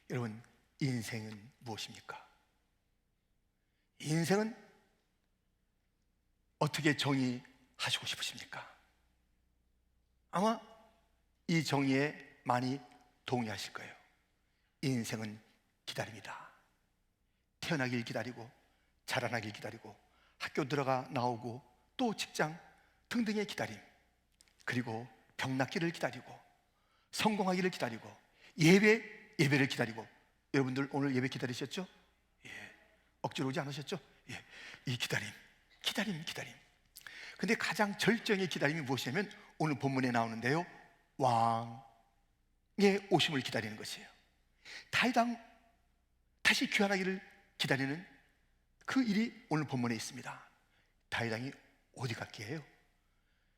여러분, 인생은 무엇입니까? 인생은 어떻게 정의하시고 싶으십니까? 아마 이 정의에 많이 동의하실 거예요. 인생은 기다립니다. 태어나길 기다리고, 자라나길 기다리고, 학교 들어가 나오고, 또 직장 등등의 기다림, 그리고 병낫기를 기다리고, 성공하기를 기다리고, 예배를 기다리고. 여러분들 오늘 예배 기다리셨죠? 예. 억지로 오지 않으셨죠? 예. 이 기다림. 근데 가장 절정의 기다림이 무엇이냐면 오늘 본문에 나오는데요, 왕의 오심을 기다리는 것이에요. 다윗 왕 다시 귀환하기를 기다리는 그 일이 오늘 본문에 있습니다. 다윗 왕이 어디 갔기에요?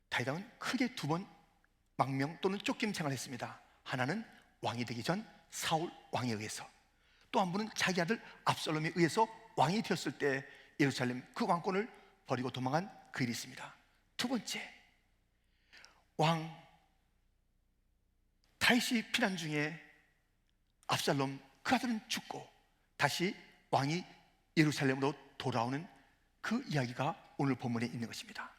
다윗 왕은 크게 두 번 망명 또는 쫓김 생활했습니다. 하나는 왕이 되기 전 사울 왕에 의해서, 또 한 분은 자기 아들 압살롬에 의해서 왕이 되었을 때 예루살렘 그 왕권을 버리고 도망한 그 일이 있습니다. 두 번째, 왕 다윗이 피난 중에 압살롬 그 아들은 죽고 다시 왕이 예루살렘으로 돌아오는 그 이야기가 오늘 본문에 있는 것입니다.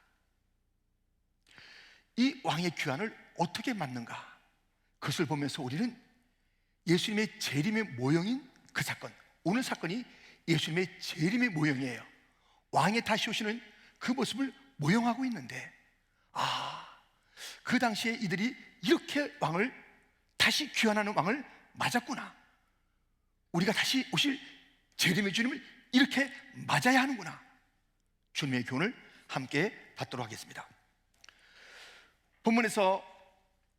이 왕의 귀환을 어떻게 맞는가, 그것을 보면서 우리는 예수님의 재림의 모형인 그 사건, 오늘 사건이 예수님의 재림의 모형이에요. 왕의 다시 오시는 그 모습을 모형하고 있는데, 그 당시에 이들이 이렇게 왕을 다시 귀환하는 왕을 맞았구나, 우리가 다시 오실 재림의 주님을 이렇게 맞아야 하는구나. 주님의 교훈을 함께 받도록 하겠습니다. 본문에서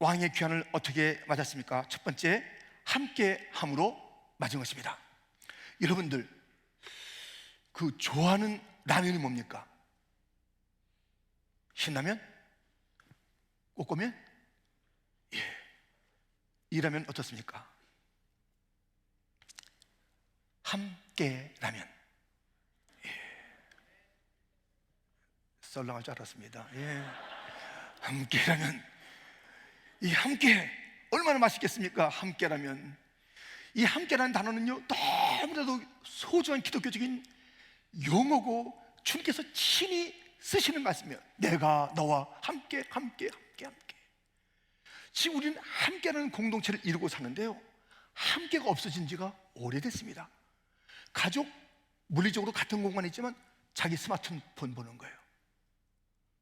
왕의 귀환을 어떻게 맞았습니까? 첫 번째, 함께함으로 맞은 것입니다. 여러분들 그 좋아하는 라면이 뭡니까? 신라면? 꼬꼬면? 예. 이 라면 어떻습니까? 함께라면. 예. 썰렁할 줄 알았습니다. 예. 함께라면, 이 함께 얼마나 맛있겠습니까? 함께라면. 이 함께라는 단어는요, 너무나도 소중한 기독교적인 용어고 주님께서 친히 쓰시는 말씀이에요. 내가 너와 함께. 지금 우리는 함께라는 공동체를 이루고 사는데요, 함께가 없어진 지가 오래됐습니다. 가족, 물리적으로 같은 공간에 있지만 자기 스마트폰 보는 거예요.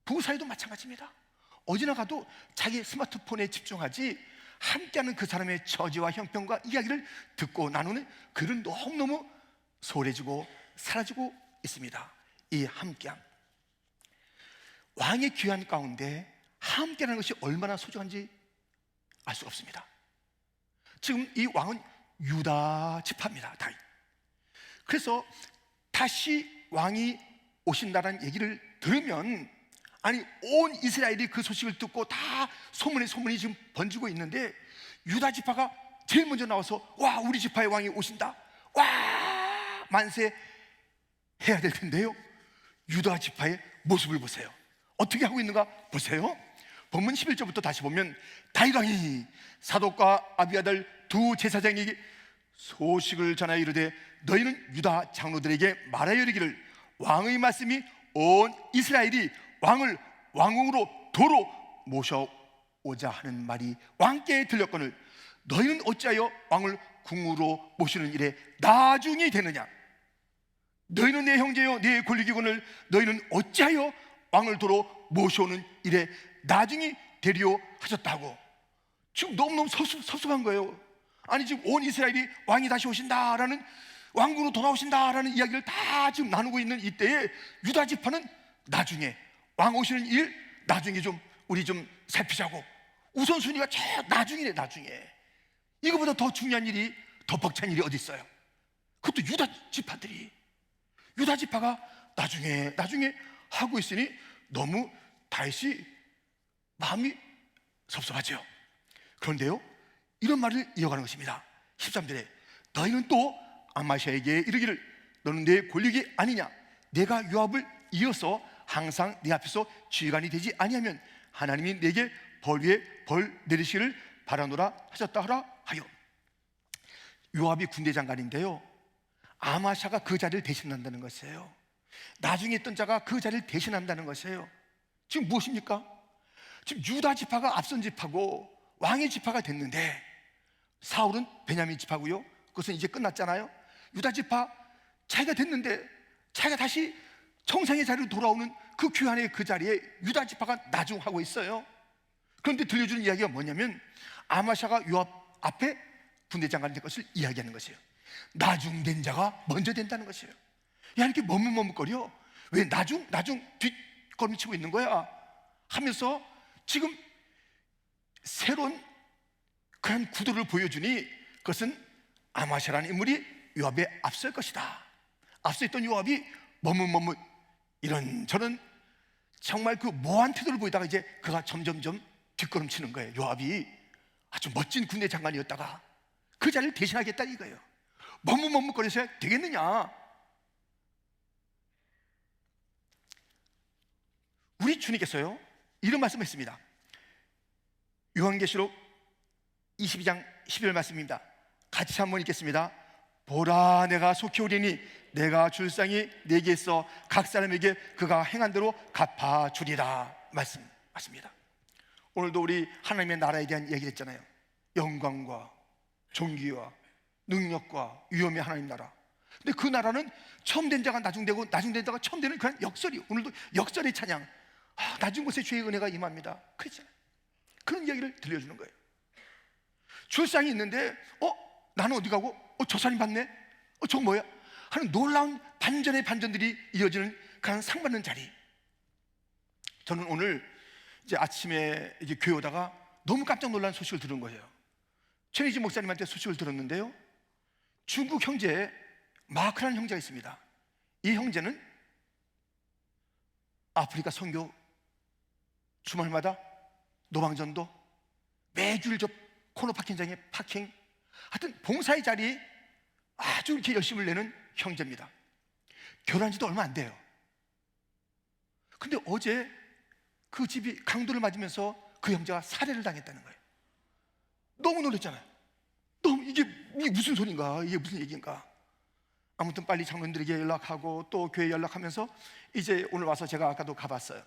부부 사이도 마찬가지입니다. 어디나 가도 자기 스마트폰에 집중하지 함께하는 그 사람의 처지와 형편과 이야기를 듣고 나누는 글은 너무너무 소홀해지고 사라지고 있습니다. 이 함께함, 왕의 귀환 가운데 함께라는 것이 얼마나 소중한지 알 수가 없습니다. 지금 이 왕은 유다 지파입니다. 다윗. 그래서 다시 왕이 오신다는 얘기를 들으면, 아니 온 이스라엘이 그 소식을 듣고 다 소문이 지금 번지고 있는데, 유다 지파가 제일 먼저 나와서 와, 우리 지파의 왕이 오신다, 와, 만세 해야 될 텐데요, 유다 지파의 모습을 보세요. 어떻게 하고 있는가 보세요. 본문 11절부터 다시 보면, 다윗 왕이 사독과 아비아달 두 제사장에게 소식을 전하여 이르되 너희는 유다 장로들에게 말하여 이르기를 왕의 말씀이 온 이스라엘이 왕을 왕궁으로 도로 모셔오자 하는 말이 왕께 들렸거늘 너희는 어찌하여 왕을 궁으로 모시는 일에 나중이 되느냐? 너희는 내 형제요 내 권리기관을 너희는 어찌하여 왕을 도로 모셔오는 일에 나중이 되리요 하셨다고. 지금 너무너무 섭섭한 거예요. 아니 지금 온 이스라엘이 왕이 다시 오신다라는, 왕궁으로 돌아오신다라는 이야기를 다 지금 나누고 있는 이때에 유다 지파는 나중에 왕 오시는 일 나중에 좀 우리 좀 살피자고, 우선순위가 저 나중이래. 나중에 이거보다 더 중요한 일이, 더 벅찬 일이 어디 있어요? 그것도 유다 지파들이, 유다 지파가 나중에 하고 있으니 너무 다윗이 마음이 섭섭하죠. 그런데요, 이런 말을 이어가는 것입니다. 13절에 너희는 또 아마샤에게 이르기를 너는 내 권력이 아니냐? 내가 요압을 이어서 항상 네 앞에서 지휘관이 되지 아니하면 하나님이 내게 벌 위에 벌 내리시기를 바라노라 하셨다 하라 하여. 요압이 군대 장관인데요, 아마샤가 그 자리를 대신한다는 것이에요. 나중에 있던 자가 그 자리를 대신한다는 것이에요. 지금 무엇입니까? 지금 유다 지파가 앞선 지파고 왕의 지파가 됐는데, 사울은 베냐민 지파고요, 그것은 이제 끝났잖아요. 유다 지파 자기가 됐는데 자기가 다시 정상의 자리로 돌아오는 그 귀환의 그 자리에 유다 지파가 나중하고 있어요. 그런데 들려주는 이야기가 뭐냐면, 아마샤가 요압 앞에 군대 장관이 된 것을 이야기하는 것이에요. 나중된 자가 먼저 된다는 것이에요. 야, 이렇게 머뭇머뭇거려, 왜 나중 뒷걸음 치고 있는 거야 하면서 지금 새로운 그런 구도를 보여주니, 그것은 아마샤라는 인물이 요압에 앞설 것이다. 앞서 있던 요압이 머뭇머뭇 이런저런 정말 그 모호한 태도를 보이다가 이제 그가 점점점 뒷걸음치는 거예요. 요압이 아주 멋진 군대 장관이었다가 그 자리를 대신하겠다 이거예요. 머뭇머뭇거려서 되겠느냐? 우리 주님께서요, 이런 말씀했습니다. 요한계시록 22장 12절 말씀입니다. 같이 한번 읽겠습니다. 보라, 내가 속히 오리니 내가 줄 상이 내게 있어 각 사람에게 그가 행한 대로 갚아주리라 말씀하십니다. 오늘도 우리 하나님의 나라에 대한 얘기를 했잖아요. 영광과 존귀와 능력과 위엄의 하나님 나라. 근데 그 나라는 처음 된 자가 나중되고 나중된 자가 처음 되는 그런 역설이, 오늘도 역설의 찬양, 낮은 곳에 주의 은혜가 임합니다, 그렇잖아요. 그런 이야기를 들려주는 거예요. 출상이 있는데 나는 어디 가고 저 사람이 받네, 저거 뭐야 하는 놀라운 반전의 반전들이 이어지는 그런 상 받는 자리. 저는 오늘 이제 아침에 이제 교회 오다가 너무 깜짝 놀란 소식을 들은 거예요. 최니지 목사님한테 소식을 들었는데요, 중국 형제 마크라는 형제가 있습니다. 이 형제는 아프리카 선교, 주말마다 노방전도, 매주일 저 코너 파킹장에 파킹, 하여튼 봉사의 자리에 아주 이렇게 열심을 내는 형제입니다. 결혼한 지도 얼마 안 돼요. 근데 어제 그 집이 강도를 맞으면서 그 형제가 살해를 당했다는 거예요. 너무 놀랐잖아요. 너무 이게 무슨 소린가, 이게 무슨 얘기인가. 아무튼 빨리 장로님들에게 연락하고 또 교회에 연락하면서 이제 오늘 와서 제가 아까도 가봤어요.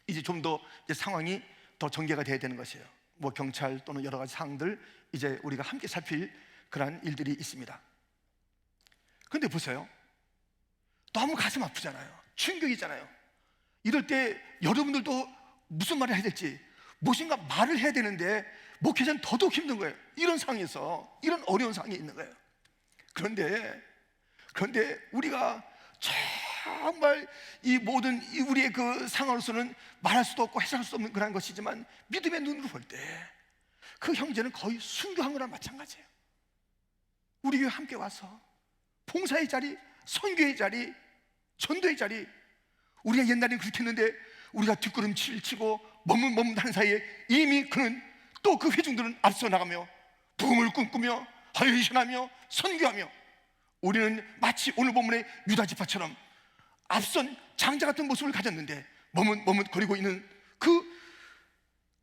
이제 좀 더 상황이 더 전개가 돼야 되는 것이에요. 뭐 경찰 또는 여러 가지 사항들 이제 우리가 함께 살필 그런 일들이 있습니다. 그런데 보세요, 너무 가슴 아프잖아요. 충격이잖아요. 이럴 때 여러분들도 무슨 말을 해야 될지, 무엇인가 말을 해야 되는데 목회자는 더더욱 힘든 거예요. 이런 상황에서, 이런 어려운 상황에 있는 거예요. 그런데 우리가 정말 이 모든 우리의 그 상황으로서는 말할 수도 없고 해석할 수 없는 그런 것이지만, 믿음의 눈으로 볼 때 그 형제는 거의 순교한 거랑 마찬가지예요. 우리 교회 함께 와서 봉사의 자리, 선교의 자리, 전도의 자리, 우리가 옛날에는 그렇게 했는데 우리가 뒷걸음질 치고 머뭇머뭇하는 사이에 이미 그는 또 그 회중들은 앞서 나가며 부흥을 꿈꾸며 헌신하며 선교하며, 우리는 마치 오늘 본문의 유다 지파처럼 앞선 장자 같은 모습을 가졌는데 머뭇머뭇거리고 있는 그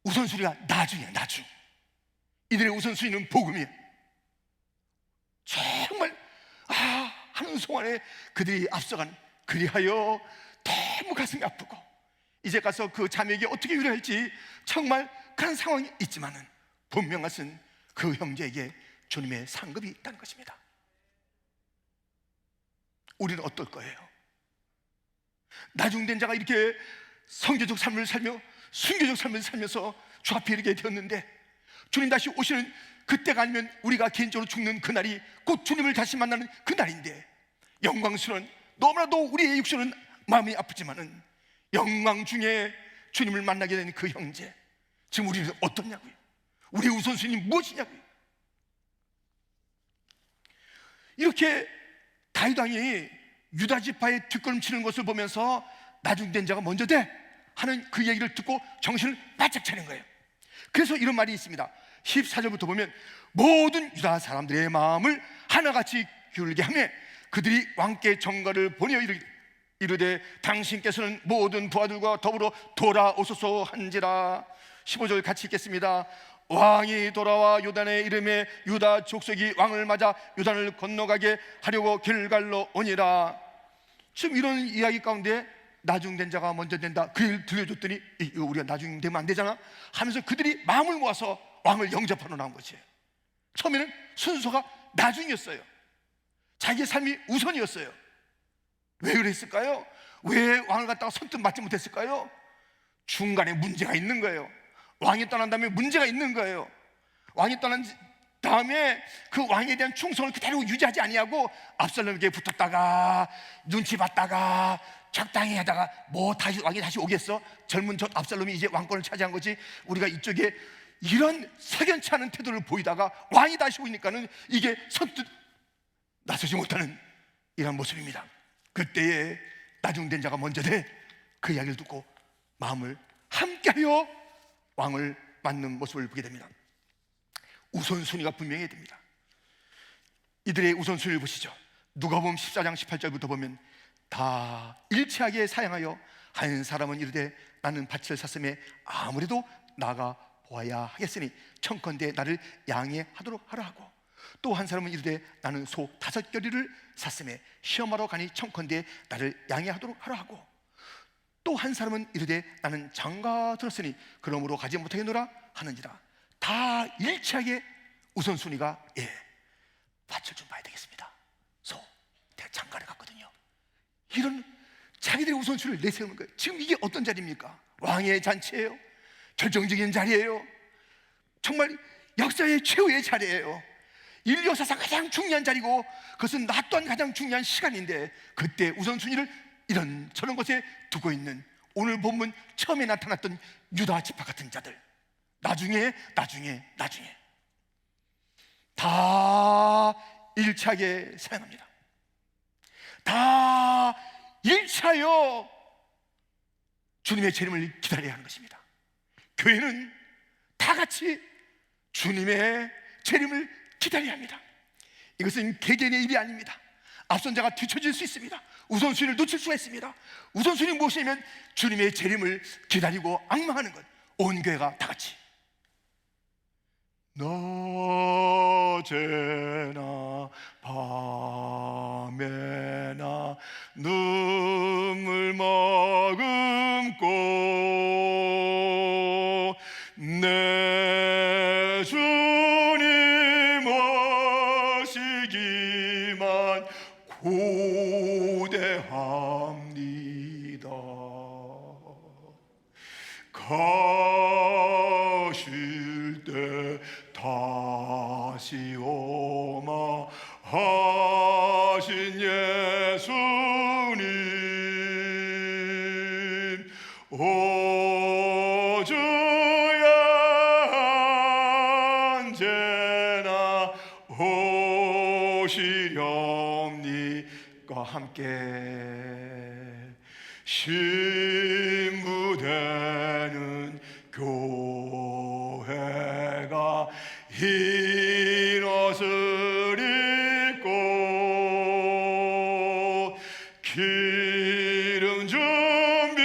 우선순위가 나중이야. 나중. 이들의 우선순위는 복음이야. 정말 하는 동안에 그들이 앞서간, 그리하여 너무 가슴이 아프고 이제 가서 그 자매에게 어떻게 위로할지 정말 그런 상황이 있지만은, 분명한 것은 그 형제에게 주님의 상급이 있다는 것입니다. 우리는 어떨 거예요? 나중된 자가 이렇게 성교적 삶을 살며 순교적 삶을 살면서 주 앞에 이르게 되었는데, 주님 다시 오시는 그때가 아니면 우리가 개인적으로 죽는 그날이 곧 주님을 다시 만나는 그날인데, 영광스러운, 너무나도 우리의 육신은 마음이 아프지만은 영광 중에 주님을 만나게 되는 그 형제, 지금 우리는 어떻냐고요? 우리의 우선순위는 무엇이냐고요? 이렇게 다윗 왕이 유다 지파의 뒷걸음치는 것을 보면서 나중된 자가 먼저 돼 하는 그 얘기를 듣고 정신을 바짝 차린 거예요. 그래서 이런 말이 있습니다. 14절부터 보면, 모든 유다 사람들의 마음을 하나같이 기울게 하며 그들이 왕께 전가를 보내어 이르되 당신께서는 모든 부하들과 더불어 돌아오소서 한지라. 15절 같이 읽겠습니다. 왕이 돌아와 요단의 이름에 유다 족속이 왕을 맞아 요단을 건너가게 하려고 길갈로 오니라. 지금 이런 이야기 가운데 나중된 자가 먼저 된다, 그 얘기를 들려줬더니 이거 우리가 나중되면 안 되잖아 하면서 그들이 마음을 모아서 왕을 영접하러 나온 거지. 처음에는 순서가 나중이었어요. 자기의 삶이 우선이었어요. 왜 그랬을까요? 왜 왕을 갖다가 선뜻 맞지 못했을까요? 중간에 문제가 있는 거예요. 왕이 떠난 다음에 문제가 있는 거예요. 왕이 떠난 다음에 그 왕에 대한 충성을 그대로 유지하지 아니하고 압살롬에게 붙었다가 눈치 봤다가 적당히 하다가 뭐 다시 왕이 다시 오겠어? 젊은 저 압살롬이 이제 왕권을 차지한 거지. 우리가 이쪽에 이런 석연치 않은 태도를 보이다가 왕이 다시 오니까는 이게 선뜻 나서지 못하는 이런 모습입니다. 그때에 나중된 자가 먼저 돼 그 이야기를 듣고 마음을 함께하여 왕을 맞는 모습을 보게 됩니다. 우선순위가 분명해야 됩니다. 이들의 우선순위를 보시죠. 누가복음 14장 18절부터 보면 다 일치하게 사양하여 한 사람은 이르되 나는 밭을 샀음에 아무래도 나가 보아야 하겠으니 청컨대 나를 양해하도록 하라 하고, 또 한 사람은 이르되 나는 소 5겨리를 샀음에 시험하러 가니 청컨대 나를 양해하도록 하라 하고, 또 한 사람은 이르되 나는 장가 들었으니 그러므로 가지 못하겠노라 하는지라. 다 일치하게 우선순위가 밭을 좀 봐야 되겠습니다. 내가 장가를 갔거든요. 이런 자기들의 우선순위를 내세우는 거예요. 지금 이게 어떤 자리입니까? 왕의 잔치예요. 결정적인 자리예요. 정말 역사의 최후의 자리예요. 인류 역사상 가장 중요한 자리고 그것은 나 또한 가장 중요한 시간인데 그때 우선순위를 이런 저런 것에 두고 있는 오늘 본문 처음에 나타났던 유다 지파 같은 자들, 나중에 다 일치하게 사용합니다. 다 일치하여 주님의 재림을 기다려야 하는 것입니다. 교회는 다 같이 주님의 재림을 기다려야 합니다. 이것은 개개인의 일이 아닙니다. 앞선 자가 뒤처질 수 있습니다. 우선순위를 놓칠 수가 있습니다. 우선순위 무엇이냐면 주님의 재림을 기다리고 앙망하는 것. 온 교회가 다 같이 낮에나 밤에나 눈물 머금고 내 주님 오시기만 고대합니다. 가실 때 다시 오마 하신 예수님 오 주야 언제나 오시렵니까. 함께 신부되는 교회가 흰 옷을 입고 기름 준비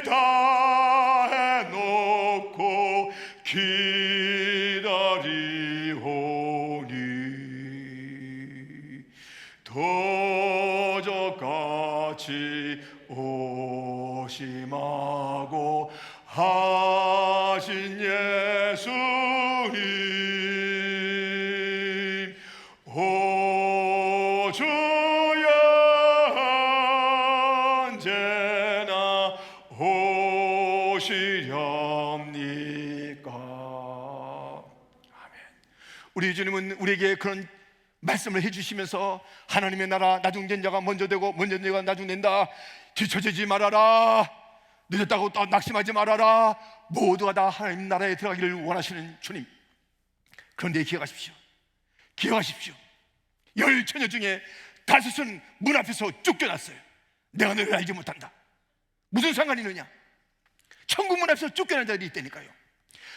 다 해놓고 기다리오니 도적같이 오심하고 하신 예수님 오 주야 언제나 오시렵니까. 아멘. 우리 주님은 우리에게 그런 말씀을 해주시면서 하나님의 나라 나중된 자가 먼저 되고 먼저 된 자가 나중된다. 뒤처지지 말아라. 늦었다고 또 낙심하지 말아라. 모두가 다 하나님 나라에 들어가기를 원하시는 주님. 그런데 기억하십시오. 열 처녀 중에 5은 문 앞에서 쫓겨났어요. 내가 너를 알지 못한다. 무슨 상관이 있느냐. 천국 문 앞에서 쫓겨난 자들이 있다니까요.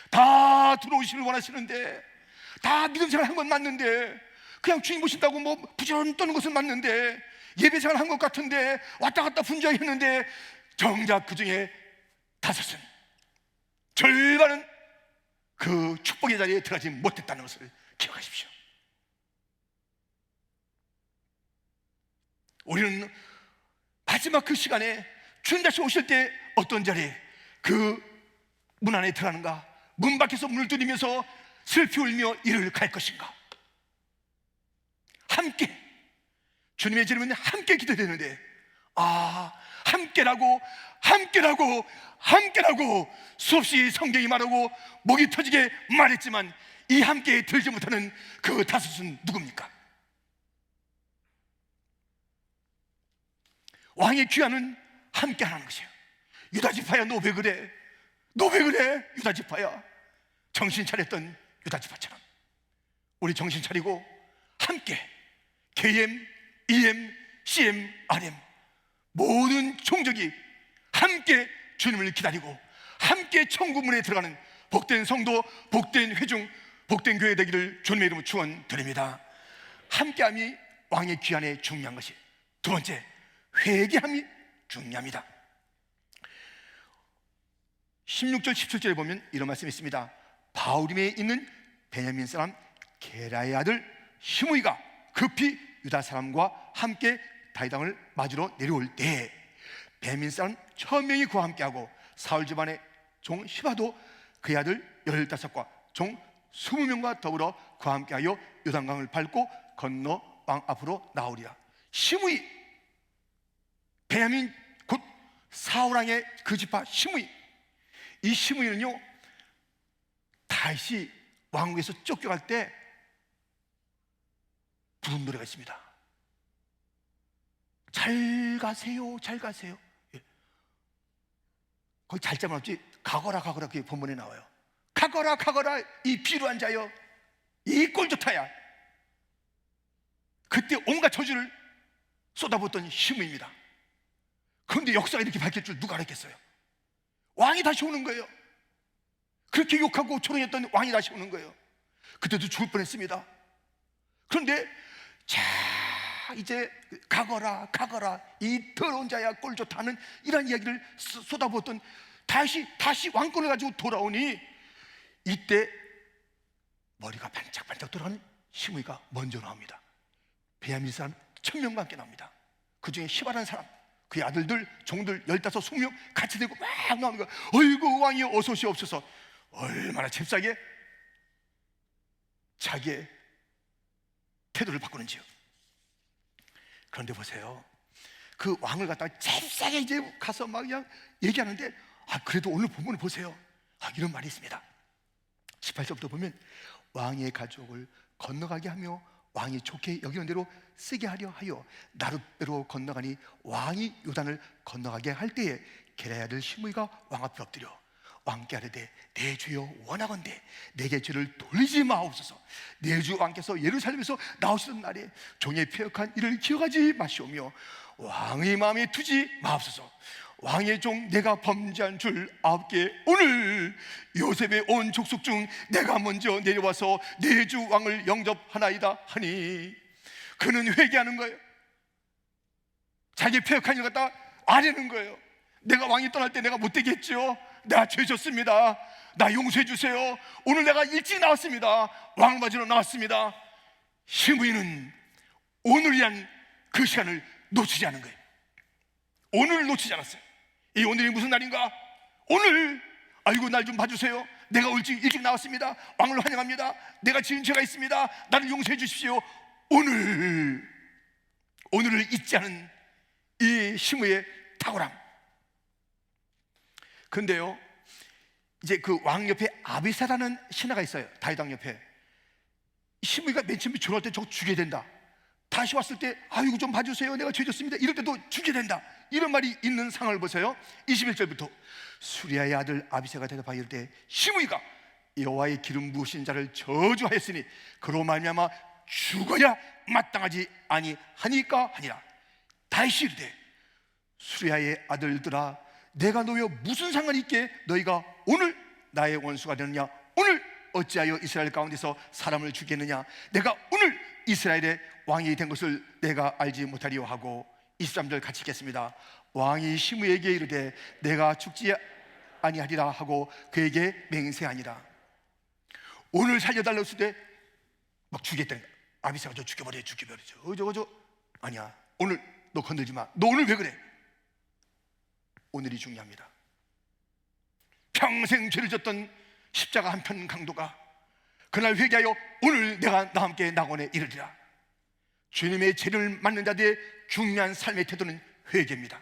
다 들어오시길 원하시는데, 다 믿음 생활 한 건 맞는데, 그냥 주님 보신다고 뭐 부지런 떠는 것은 맞는데, 예배 생활 한 것 같은데 왔다 갔다 분주하게 했는데, 정작 그 중에 5은 절반은 그 축복 축복의 자리에 들어가지 못했다는 것을 기억하십시오. 우리는 마지막 그 시간에 주님 다시 오실 때 어떤 자리에 그 문 안에 들어가는가, 문 밖에서 문을 두드리면서 슬피 울며 이를 갈 것인가. 함께 주님의 재림은 함께 기도되는데, 함께라고 수없이 성경이 말하고 목이 터지게 말했지만 이 함께에 들지 못하는 그 다섯은 누굽니까? 왕의 귀환은 함께 하는 것이에요. 유다지파야, 너 왜 그래? 유다지파야. 정신 차렸던 유다지파처럼 우리 정신 차리고 함께 KM, EM, CM, RM 모든 종족이 함께 주님을 기다리고 함께 천국문에 들어가는 복된 성도, 복된 회중, 복된 교회 되기를 주님의 이름으로 축원드립니다. 함께함이 왕의 귀환에 중요한 것이. 두 번째, 회개함이 중요합니다. 16절 17절에 보면 이런 말씀이 있습니다. 바후림에 있는 베냐민 사람 게라의 아들 시므이가 급히 유다 사람과 함께 다윗왕을 맞으러 내려올 때 베냐민 사람 1000명이 그와 함께하고 사울 집안의 종 시바도 그의 아들 15과 종 20명과 더불어 그와 함께하여 요단강을 밟고 건너 왕 앞으로 나오리라. 시므이, 베냐민 곧 사울왕의 그 지파 시므이. 이 시므이는요, 다윗이 왕국에서 쫓겨갈 때 부른 노래가 있습니다. 잘 가세요, 잘 가세요. 예. 거기 잘자만 없지, 가거라 가거라 그게 본문에 나와요. 가거라 가거라 이 비루한 자여, 이 꼴 좋다야. 그때 온갖 저주를 쏟아붓던 시므이입니다. 그런데 역사가 이렇게 밝힐 줄 누가 알았겠어요? 왕이 다시 오는 거예요. 그렇게 욕하고 조롱했던 왕이 다시 오는 거예요. 그때도 죽을 뻔했습니다. 그런데 자, 이제 가거라 이 더러운 자야, 꼴 좋다는 이런 이야기를 쏟아부었던 다시 왕권을 가지고 돌아오니 이때 머리가 반짝반짝 돌아가는 시므이가 먼저 나옵니다. 베냐민 사람 1000명과 함께 나옵니다. 그 중에 시바라는 사람, 그의 아들들, 종들 15, 20명 같이 들고 막 나오는 거야. 어이구 왕이 어서 오시옵소서. 얼마나 잽싸게 자기의 태도를 바꾸는지요. 그런데 보세요, 그 왕을 갖다가 잽싸게 이제 가서 막 그냥 얘기하는데, 그래도 오늘 본문을 보세요. 이런 말이 있습니다. 18절부터 보면 왕의 가족을 건너가게 하며 왕이 좋게 여기는 대로 쓰게 하려 하여 나룻배로 건너가니 왕이 요단을 건너가게 할 때에 게라의 아들 시므이가 왕 앞에 엎드려 왕께 아뢰되 내 주여 원하건대 내게 죄를 돌리지 마옵소서. 내 주 왕께서 예루살렘에서 나오시던 날에 종의 패역한 일을 기억하지 마시오며 왕의 마음에 두지 마옵소서. 왕의 종 내가 범죄한 줄 아옵게 오늘 요셉의 온 족속 중 내가 먼저 내려와서 내 주 왕을 영접하나이다 하니. 그는 회개하는 거예요. 자기 패역한 일 갖다 아뢰는 거예요. 내가 왕이 떠날 때 내가 못되게 했죠. 내가 죄 졌습니다. 나 용서해 주세요. 오늘 내가 일찍 나왔습니다. 왕 맞으러 나왔습니다. 시므이는 오늘이란 그 시간을 놓치지 않은 거예요. 오늘을 놓치지 않았어요. 이 오늘이 무슨 날인가? 오늘, 아이고 날 좀 봐주세요. 내가 일찍 나왔습니다. 왕을 환영합니다. 내가 지은 죄가 있습니다. 나를 용서해 주십시오. 오늘을 잊지 않은 이 시므이의 탁월함. 근데요, 이제 그 왕 옆에 아비사라는 신하가 있어요. 다윗 왕 옆에. 시므이가 맨 처음에 졸업할 때 저거 죽여야 된다. 다시 왔을 때 아이고 좀 봐주세요. 내가 죄 졌습니다. 이럴 때도 죽여야 된다. 이런 말이 있는 상황을 보세요. 21절부터 수리아의 아들 아비새가 대답하여 이를 때 시므이가 여호와의 기름 부으신 자를 저주하였으니 그로 말미암아 죽어야 마땅하지 아니하니까 하니라. 다윗이 이르되 수리아의 아들들아 내가 너희와 무슨 상관이 있게 너희가 오늘 나의 원수가 되느냐? 오늘 어찌하여 이스라엘 가운데서 사람을 죽이느냐? 내가 오늘 이스라엘의 왕이 된 것을 내가 알지 못하리요 하고. 23절 같이 읽겠습니다. 왕이 시므이에게 이르되 내가 죽지 아니하리라 하고 그에게 맹세하니라. 오늘 살려달라고 했을 때 막 죽였다는 거야. 아비새가 저 죽여버리죠. 어저 아니야, 오늘 너 건들지 마. 너 오늘 왜 그래? 오늘이 중요합니다. 평생 죄를 졌던 십자가 한편 강도가 그날 회개하여 오늘 내가 나와 함께 낙원에 이르리라. 주님의 죄를 맡는 자들의 중요한 삶의 태도는 회개입니다.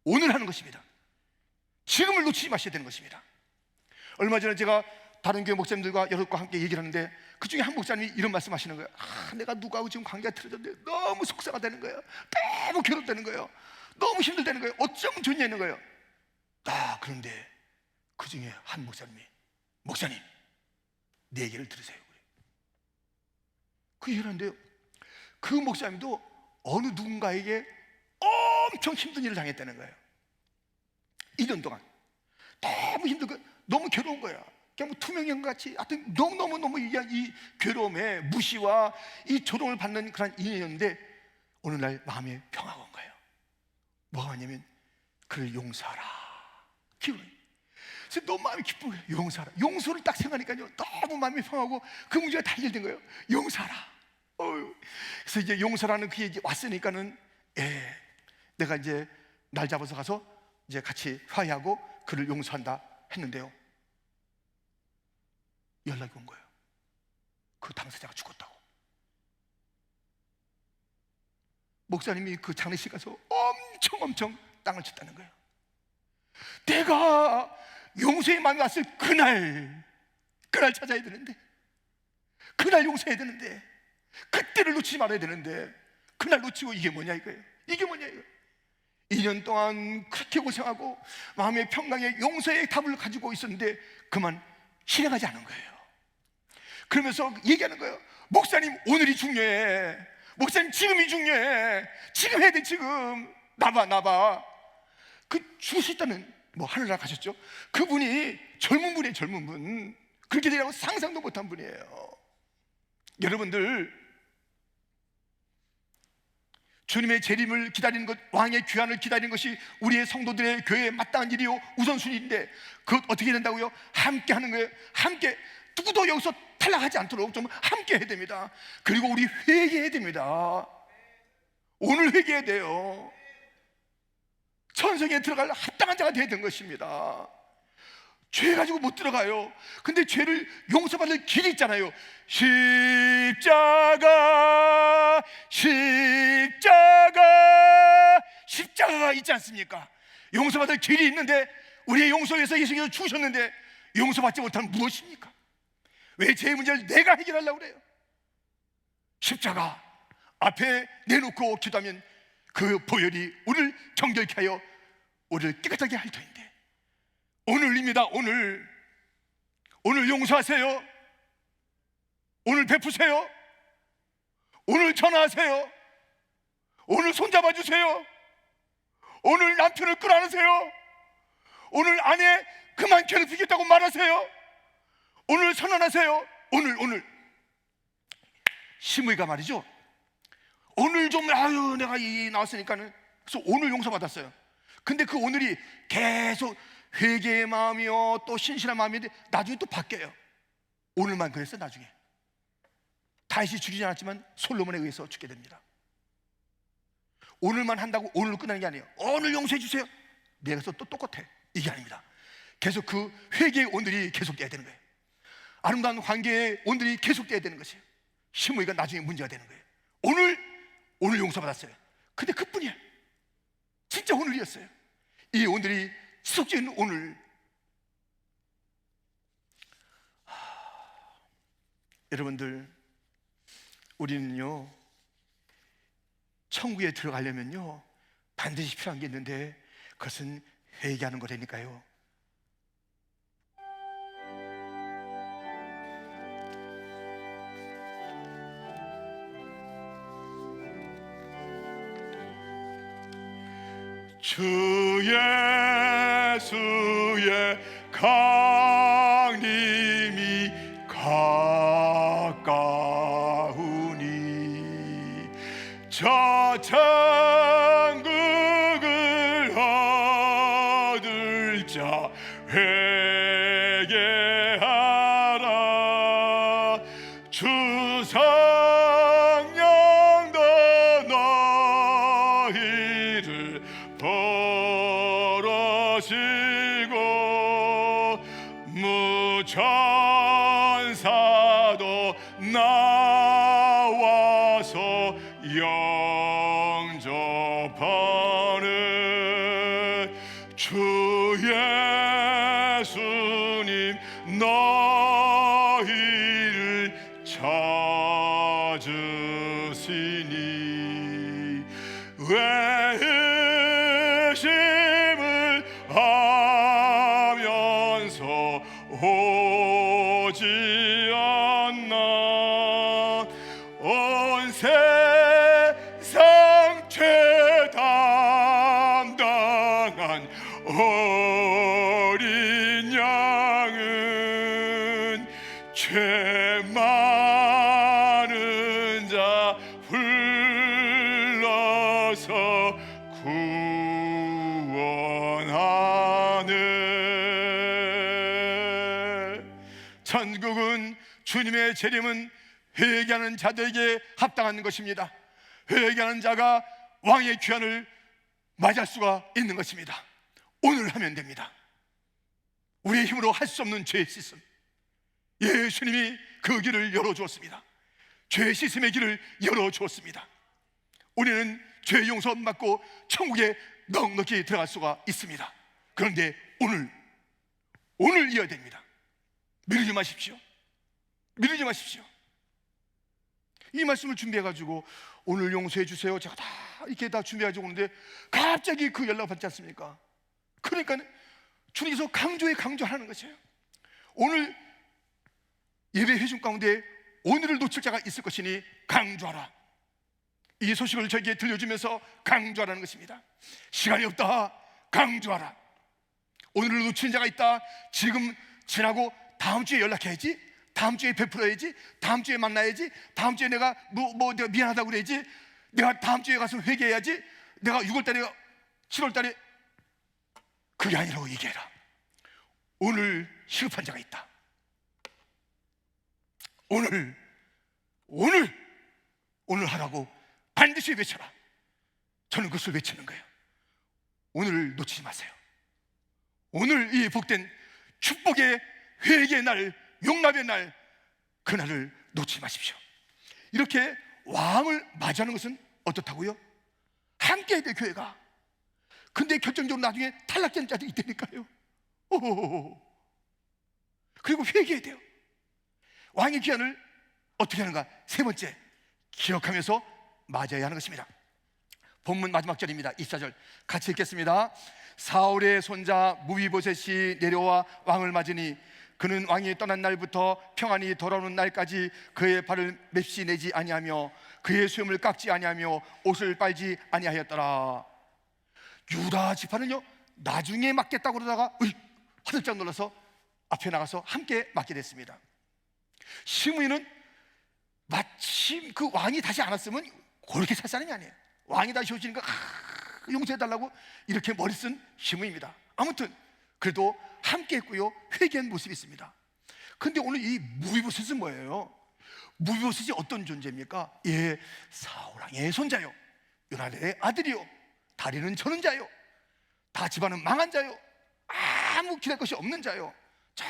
오늘 하는 것입니다. 지금을 놓치지 마셔야 되는 것입니다. 얼마 전에 제가 다른 교회 목사님들과 여러분과 함께 얘기를 하는데 그 중에 한 목사님이 이런 말씀 하시는 거예요. 내가 누구하고 지금 관계가 틀어졌는데 너무 속상하다는 거예요. 너무 괴롭다는 거예요. 너무 힘들다는 거예요. 어쩌면 좋냐 있는 거예요. 그런데 그 중에 한 목사님이, 목사님 내 얘기를 들으세요. 그 얘기를 하는데요, 그 목사님도 어느 누군가에게 엄청 힘든 일을 당했다는 거예요. 2년 동안 너무 힘들고 너무 괴로운 거야. 그냥 뭐 투명인같이 하여튼 너무 이 괴로움에 무시와 이 조롱을 받는 그런 인연이었는데 어느 날 마음에 평화가 온 거예요. 뭐가 왔냐면 그를 용서하라. 기분이. 그래서 너무 마음이 기쁜 거예요. 용서하라. 용서를 딱 생각하니까요 너무 마음이 평하고 그 문제가 다 해결된 거예요. 용서하라. 그래서 이제 용서라는 그 얘기 왔으니까는 내가 이제 날 잡아서 가서 이제 같이 화해하고 그를 용서한다 했는데요, 연락이 온 거예요. 그 당사자가 죽었다고. 목사님이 그 장례식 가서 엄청 땅을 쳤다는 거예요. 내가 용서의 마음이 왔을 그날 찾아야 되는데, 그날 용서해야 되는데, 그때를 놓치지 말아야 되는데 그날 놓치고 이게 뭐냐 이거예요. 2년 동안 그렇게 고생하고 마음의 평강에 용서의 답을 가지고 있었는데 그만 실행하지 않은 거예요. 그러면서 얘기하는 거예요. 목사님 오늘이 중요해. 목사님 지금이 중요해. 지금 해야 돼. 지금 나봐. 그 죽을 수 있다는, 뭐 하늘나라 가셨죠? 그분이 젊은 분이에요. 젊은 분. 그렇게 되라고 상상도 못한 분이에요. 여러분들, 주님의 재림을 기다리는 것, 왕의 귀환을 기다리는 것이 우리의 성도들의 교회에 마땅한 일이요 우선순위인데 그것 어떻게 된다고요? 함께 하는 거예요. 함께. 누구도 여기서 탈락하지 않도록 좀 함께 해야 됩니다. 그리고 우리 회개해야 됩니다. 오늘 회개해야 돼요. 천성에 들어갈 합당한 자가 돼야 되는 것입니다. 죄 가지고 못 들어가요. 근데 죄를 용서받을 길이 있잖아요. 십자가가 있지 않습니까? 용서받을 길이 있는데 우리의 용서를 위해서 예수님께서 죽으셨는데 용서받지 못하면 무엇입니까? 왜 제 문제를 내가 해결하려고 그래요? 십자가 앞에 내놓고 기도하면 그 보혈이 우리를 정결케 하여 우리를 깨끗하게 할 터인데, 오늘입니다. 오늘 용서하세요. 오늘 베푸세요. 오늘 전화하세요. 오늘 손잡아 주세요. 오늘 남편을 끌어안으세요. 오늘 아내 그만 괴롭히겠다고 말하세요. 오늘 선언하세요. 오늘 시므이가 말이죠, 오늘 좀 내가 나왔으니까는, 그래서 오늘 용서받았어요. 근데 그 오늘이 계속 회개의 마음이요 또 신실한 마음인데 나중에 또 바뀌어요. 오늘만 그랬어. 나중에 다윗이 죽이지 않았지만 솔로몬에 의해서 죽게 됩니다. 오늘만 한다고 오늘로 끝나는 게 아니에요. 오늘 용서해 주세요. 내가서 또 똑같아. 이게 아닙니다. 계속 그 회개의 오늘이 계속돼야 되는 거예요. 아름다운 관계의 오늘이 계속돼야 되는 것이에요. 시므이가 나중에 문제가 되는 거예요. 오늘 용서받았어요. 근데 그뿐이야. 진짜 오늘이었어요. 이 오늘이 지속적인 오늘. 여러분들, 우리는요 천국에 들어가려면요 반드시 필요한 게 있는데 그것은 회개하는 거라니까요. 주 예수의 강림이 가까우니 저 천국을 얻을 자 회개하라. 천사도 나와서 영접하는 주 예수님 너희를 찾으시니 외심을 하면서 오지 않나 온 세상 죄 담당한 어린 양은 죄 많은 자 불러서 구원하네. 천국은 주님의 재림은 회개하는 자들에게 합당한 것입니다. 회개하는 자가 왕의 귀환을 맞이할 수가 있는 것입니다. 오늘 하면 됩니다. 우리의 힘으로 할 수 없는 죄의 씻음, 예수님이 그 길을 열어주었습니다. 죄의 씻음의 길을 열어주었습니다. 우리는 죄 용서 받고 천국에 넉넉히 들어갈 수가 있습니다. 그런데 오늘 이어야 됩니다. 미루지 마십시오. 미루지 마십시오. 이 말씀을 준비해가지고 오늘 용서해 주세요, 제가 다 이렇게 다 준비해가지고 오는데 갑자기 그 연락 받지 않습니까? 그러니까 주님께서 강조하는 것이에요. 오늘 예배 회중 가운데 오늘을 놓칠 자가 있을 것이니 강조하라. 이 소식을 저에게 들려주면서 강조하라는 것입니다. 시간이 없다, 강조하라. 오늘을 놓친 자가 있다, 지금 지나고 다음 주에 연락해야지, 다음 주에 베풀어야지, 다음 주에 만나야지, 다음 주에 내가 내가 미안하다고 그래야지, 내가 다음 주에 가서 회개해야지, 내가 6월달에 7월달에. 그게 아니라고 얘기해라. 오늘 시급한 자가 있다. 오늘 하라고 반드시 외쳐라. 저는 그것을 외치는 거예요. 오늘을 놓치지 마세요. 오늘 이 복된 축복의 회개의 날, 용납의 날, 그날을 놓치지 마십시오. 이렇게 왕을 맞이하는 것은 어떻다고요? 함께 해야 돼, 교회가. 근데 결정적으로 나중에 탈락된 자들이 있다니까요. 그리고 회개해야 돼요. 왕의 귀환을 어떻게 하는가? 세 번째, 기억하면서 맞아야 하는 것입니다. 본문 마지막 절입니다. 24절 같이 읽겠습니다. 사울의 손자 무비보셋이 내려와 왕을 맞으니 그는 왕이 떠난 날부터 평안히 돌아오는 날까지 그의 발을 맵시 내지 아니하며 그의 수염을 깎지 아니하며 옷을 빨지 아니하였더라. 유다 지파는요, 나중에 맡겠다고 그러다가 화들짝 놀라서 앞에 나가서 함께 맡게 됐습니다. 시므이는 마침 그 왕이 다시 안 왔으면 그렇게 살 사람이 아니에요. 왕이 다시 오시니까 용서해달라고 이렇게 머리 쓴 시므이입니다. 아무튼 그래도 함께 했고요, 회개한 모습이 있습니다. 근데 오늘 이 무비보셋은 뭐예요? 무비보셋이 어떤 존재입니까? 예, 사울왕의 손자요, 요나단의 아들이요, 다리는 저는 자요, 다 집안은 망한 자요, 아무 기댈 것이 없는 자요, 저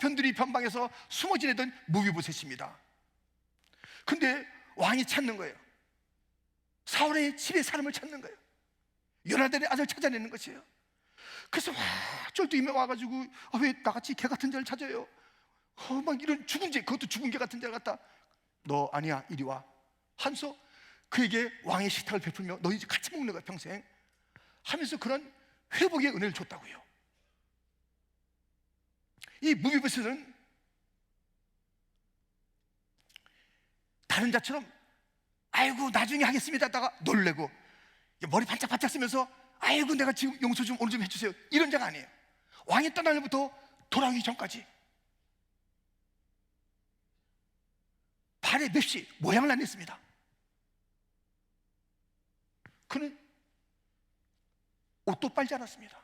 편들이 변방에서 숨어 지내던 무비보셋입니다. 근데 왕이 찾는 거예요. 사울의 집에 사람을 찾는 거예요. 요나단의 아들 찾아내는 것이에요. 그래서 쫄뚝이며 와가지고 왜 나같이 개 같은 자를 찾아요? 막 이런 죽은 개, 그것도 죽은 개 같은 자를 갖다, 너 아니야, 이리 와 하면서 그에게 왕의 식탁을 베풀며 너희 이제 같이 먹는 거야, 평생 하면서 그런 회복의 은혜를 줬다고요. 이 무비보셋은 다른 자처럼 아이고 나중에 하겠습니다 하다가 놀래고 머리 반짝반짝 쓰면서 아이고 내가 지금 용서 좀 오늘 좀 해주세요, 이런 자가 아니에요. 왕이 떠날 날부터 돌아오기 전까지 발에 맵시 모양을 안 냈습니다. 그는 옷도 빨지 않았습니다.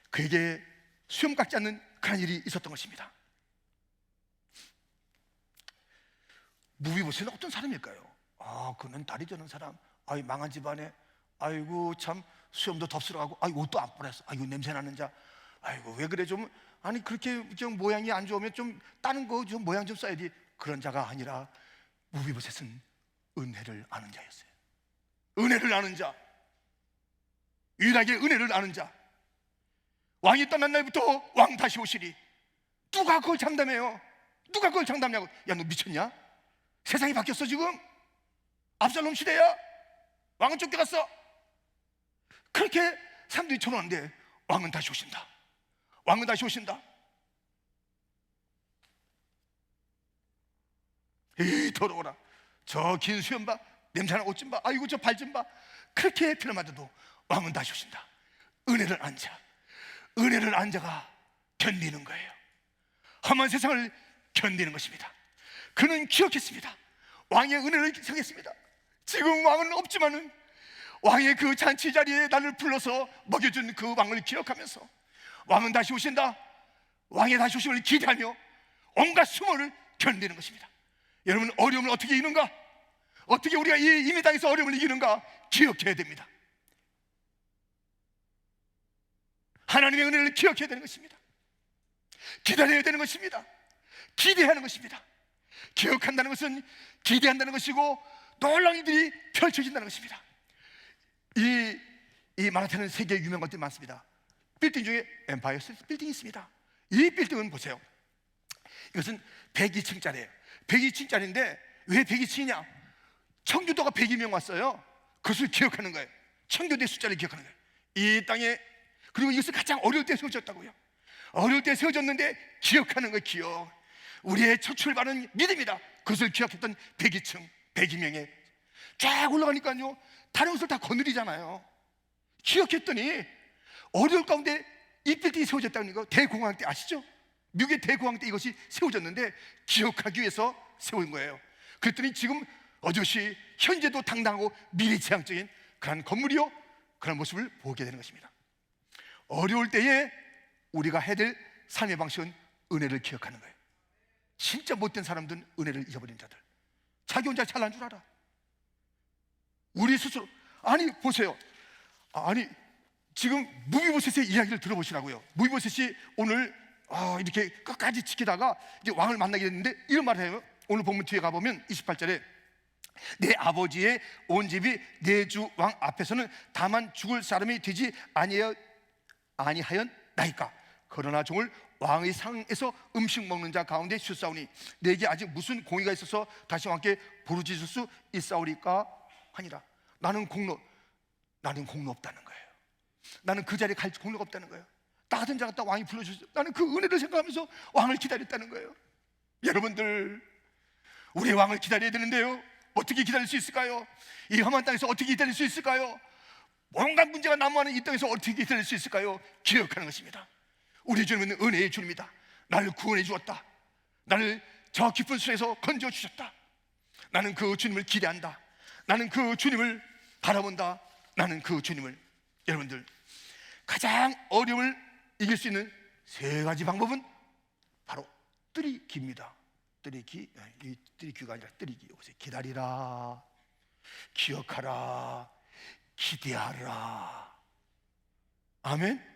그에게 수염 깎지 않는 그런 일이 있었던 것입니다. 무비보셋은 어떤 사람일까요? 그는 다리 저는 사람, 망한 집안에, 아이고 참 수염도 덥스러하고, 옷도 안 빨았어, 아이고 냄새 나는 자, 아이고 왜 그래 좀 아니 그렇게 좀 모양이 안 좋으면 좀 다른 거 좀 모양 좀 써야지. 그런 자가 아니라 무비보셋은 은혜를 아는 자였어요. 은혜를 아는 자, 유일하게 은혜를 아는 자. 왕이 떠난 날부터 왕 다시 오시리. 누가 그걸 장담해요? 누가 그걸 장담하냐고. 야, 너 미쳤냐? 세상이 바뀌었어 지금. 압살롬 시대야. 왕은 쫓겨갔어. 그렇게 사람들이 전하는데 왕은 다시 오신다. 왕은 다시 오신다. 에이 더러워라. 저 긴 수염 봐. 냄새나는 옷 좀 봐. 아이고 저 발 좀 봐. 그렇게 피를 왕은 다시 오신다. 은혜를 안 자, 은혜를 안 자가 견디는 거예요. 험한 세상을 견디는 것입니다. 그는 기억했습니다. 왕의 은혜를 생각했습니다. 지금 왕은 없지만은 왕의 그 잔치 자리에 나를 불러서 먹여준 그 왕을 기억하면서 왕은 다시 오신다. 왕의 다시 오심을 기대하며 온갖 수모를 견디는 것입니다. 여러분, 어려움을 어떻게 이기는가? 어떻게 우리가 이 임의 땅에서 어려움을 이기는가 기억해야 됩니다. 하나님의 은혜를 기억해야 되는 것입니다. 기다려야 되는 것입니다. 기대하는 것입니다. 기억한다는 것은 기대한다는 것이고 놀라운 일들이 펼쳐진다는 것입니다. 이 마라테는 세계에 유명한 것들이 많습니다. 빌딩 중에 엠파이어 스테이트 빌딩이 있습니다. 이 빌딩은 보세요. 이것은 102층짜리예요. 102층짜리인데 왜 102층이냐? 청교도가 102명 왔어요. 그것을 기억하는 거예요. 청교도의 숫자를 기억하는 거예요. 이 땅에. 그리고 이것을 가장 어려울 때 세워졌다고요. 어려울 때 세워졌는데 기억하는 거예요. 기억. 우리의 첫 출발은 믿음이다. 그것을 기억했던 102층 102명에 쫙 올라가니까요 다른 것을 다 거느리잖아요. 기억했더니 어려울 가운데 이 빌딩이 세워졌다는 거. 대공황 때 아시죠? 미국의 대공황 때 이것이 세워졌는데 기억하기 위해서 세운 거예요. 그랬더니 지금 어저씨 현재도 당당하고 미래지향적인 그런 건물이요, 그런 모습을 보게 되는 것입니다. 어려울 때에 우리가 해야 될 삶의 방식은 은혜를 기억하는 거예요. 진짜 못된 사람들은 은혜를 잊어버린 자들. 자기 혼자 잘난 줄 알아. 우리 스스로. 아니 보세요. 아니 지금 무비보셋의 이야기를 들어보시라고요. 무비보셋이 오늘 이렇게 끝까지 지키다가 이제 왕을 만나게 됐는데 이런 말을 해요. 오늘 본문 뒤에 가보면 28절에 내 아버지의 온 집이 내 주 왕 앞에서는 다만 죽을 사람이 되지 아니하였나이까. 그러나 종을 왕의 상에서 음식 먹는 자 가운데 슛사오니 내게 아직 무슨 공의가 있어서 다시 왕께 부르짖을 수 있사오리까 하니라. 나는 공로 없다는 거예요. 나는 그 자리에 갈 공로가 없다는 거예요. 나 같은 자 갖다 왕이 불러주셨어요. 나는 그 은혜를 생각하면서 왕을 기다렸다는 거예요. 여러분들, 우리의 왕을 기다려야 되는데요, 어떻게 기다릴 수 있을까요? 이 험한 땅에서 어떻게 기다릴 수 있을까요? 온갖 문제가 난무하는 이 땅에서 어떻게 기다릴 수 있을까요? 기억하는 것입니다. 우리 주님은 은혜의 주님이다. 나를 구원해 주었다. 나를 저 깊은 수에서 건져 주셨다. 나는 그 주님을 기대한다. 나는 그 주님을 바라본다. 나는 그 주님을. 여러분들, 가장 어려움을 이길 수 있는 세 가지 방법은 바로 뜨리기입니다. 뜨리기, 이 뜨리기가 아니라 뜨리기. 기다리라, 기억하라, 기대하라. 아멘.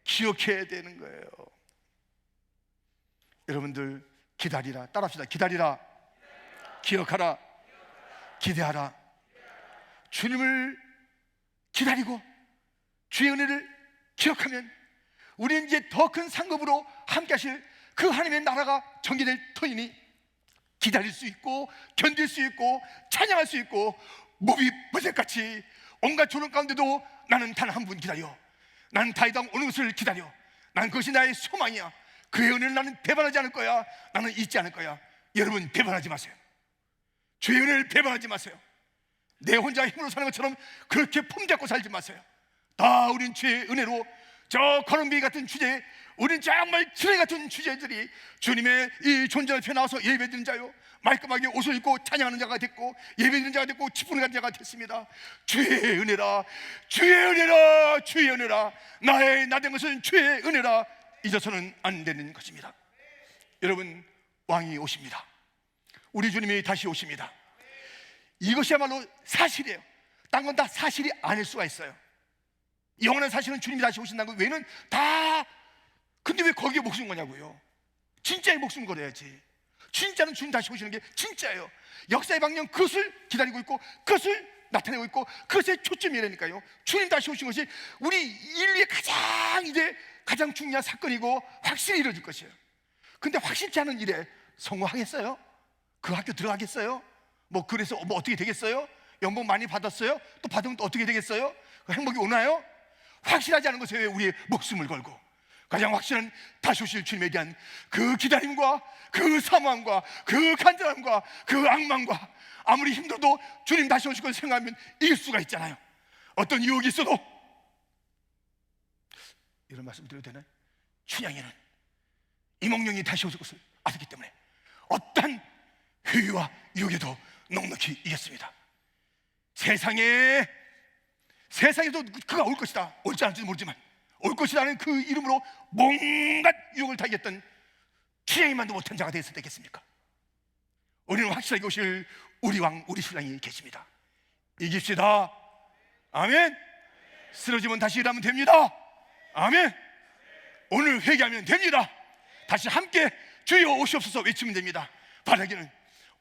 기억해야 되는 거예요. 여러분들, 기다리라. 따라합시다. 기다리라, 기억하라, 기대하라. 주님을 기다리고 주의 은혜를 기억하면 우리는 이제 더 큰 상급으로 함께 하실 그 하나님의 나라가 전개될 터이니 기다릴 수 있고 견딜 수 있고 찬양할 수 있고 무비보셋같이 온갖 조롱 가운데도 나는 단 한 분 기다려. 나는 다윗왕 오는 것을 기다려. 난 그것이 나의 소망이야. 그의 은혜를 나는 배반하지 않을 거야. 나는 잊지 않을 거야. 여러분, 배반하지 마세요. 주의 은혜를 배반하지 마세요. 내 혼자 힘으로 사는 것처럼 그렇게 폼잡고 살지 마세요. 다 우린 주의 은혜로 저 거렁비 같은 주제, 우린 정말 쓰레기 같은 주제들이 주님의 이 존재 앞에 나와서 예배드리는 자요, 말끔하게 옷을 입고 찬양하는 자가 됐고 예배드리는 자가 됐고 기쁘는 자가 됐습니다. 주의 은혜라, 주의 은혜라, 주의 은혜라. 나의 나된 것은 주의 은혜라. 잊어서는 안 되는 것입니다. 여러분, 왕이 오십니다. 우리 주님이 다시 오십니다. 이것이야말로 사실이에요. 딴 건 다 사실이 아닐 수가 있어요. 영원한 사실은 주님이 다시 오신다는 거 외에는 다 근데 왜 거기에 목숨 거냐고요? 진짜에 목숨 걸어야지. 진짜는 주님 다시 오시는 게 진짜예요. 역사의 방향 그것을 기다리고 있고 그것을 나타내고 있고 그것의 초점이라니까요. 주님 다시 오신 것이 우리 인류의 가장 중요한 사건이고 확실히 이루어질 것이에요. 근데 확실치 않은 일에 성공하겠어요? 그 학교 들어가겠어요? 뭐 그래서 뭐 어떻게 되겠어요? 연봉 많이 받았어요? 또 받으면 또 어떻게 되겠어요? 행복이 오나요? 확실하지 않은 것에 왜 우리의 목숨을 걸고 가장 확실한 다시 오실 주님에 대한 그 기다림과 그 사모함과 그 간절함과 그 악망과 아무리 힘들어도 주님 다시 오실 것을 생각하면 이길 수가 있잖아요. 어떤 유혹이 있어도. 이런 말씀 드려도 되나요? 춘향이는 이몽룡이 다시 오실 것을 알았기 때문에 어떤 회유와 유혹에도 넉넉히 이겼습니다. 세상에도 그가 올 것이다, 올지 않을지도 모르지만 올 것이라는 그 이름으로 뭔가 유혹을 다 이겼던 춘향이만도 못한 자가 되었을 때겠습니까? 우리는 확실하게 오실 우리 왕, 우리 신랑이 계십니다. 이깁시다. 아멘. 쓰러지면 다시 일하면 됩니다. 아멘. 오늘 회개하면 됩니다. 다시 함께 주여 오시옵소서 외치면 됩니다. 바라기는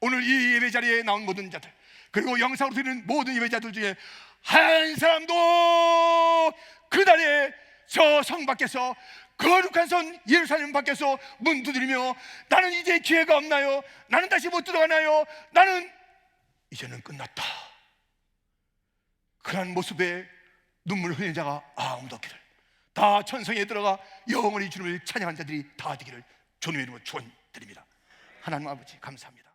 오늘 이 예배 자리에 나온 모든 자들, 그리고 영상으로 들리는 모든 예배자들 중에 한 사람도 그날에 저 성 밖에서, 거룩한 성 예루살렘 밖에서 문 두드리며 나는 이제 기회가 없나요? 나는 다시 못 들어가나요? 나는 이제는 끝났다, 그런 모습에 눈물을 흘리는 자가 아무도 없기를, 다 천성에 들어가 영원히 주님을 찬양한 자들이 다 되기를 주님의 이름으로 축원드립니다. 하나님 아버지 감사합니다.